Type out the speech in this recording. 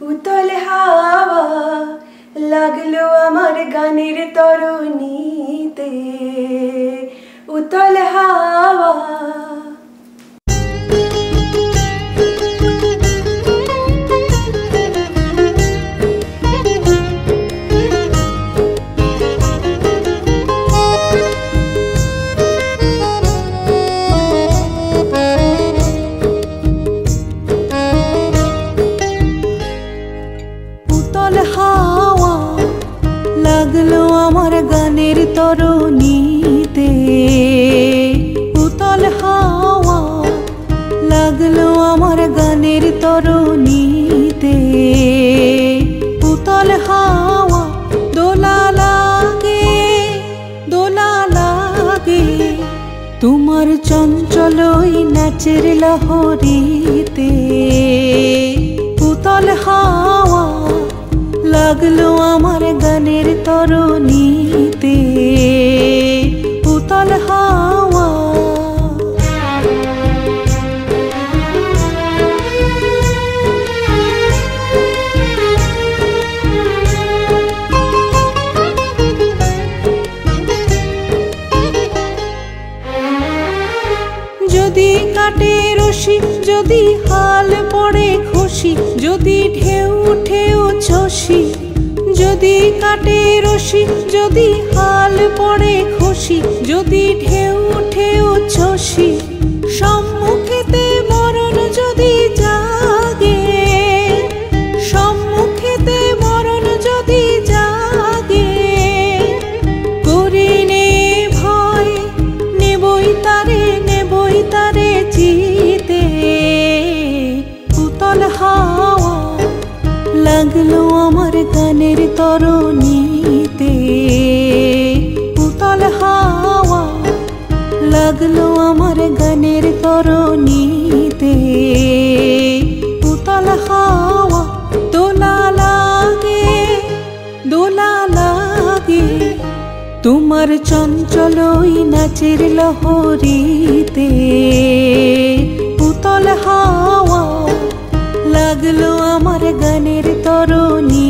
উতল হাওয়া লাগলো আমার গানের তরণীতে, উতল হাওয়া। হাওয়া লাগলো আমার গানের তরণীতে, উতল হাওয়া লাগলো আমার গানের তরণীতে, উতল হাওয়া দোলা লাগে, দোলা লাগে তোমার চঞ্চল ওই নাচের লহরীতে, উতল হাওয়া লাগলো আমার গানের তরণীতে, উতল হাওয়া। যদি কাটে রশি, যদি হাল পড়ে খুশি, যদি ঢেউ ঢেউ ছসি, যদি কাটে রশি, যদি হাল পড়ে খুশি, যদি ঢেউ ঢেউ ছসি, সম্মুখেতে মরণ যদি জাগে, সম্মুখেতে মরণ যদি জাগে, করিনে ভয় নেবই তারে, নেবই তারে জিতে, উতল হাওয়া লাগলো আমার গানের তরণীতে, উতল হাওয়া লাগলো আমার গানের তরণীতে, উতল হাওয়া দোলা লাগে, দোলা লাগে তোমার চঞ্চল ওই নাচের লহরীতে, উতল হাওয়া লাগলো আমার গানের তরণী।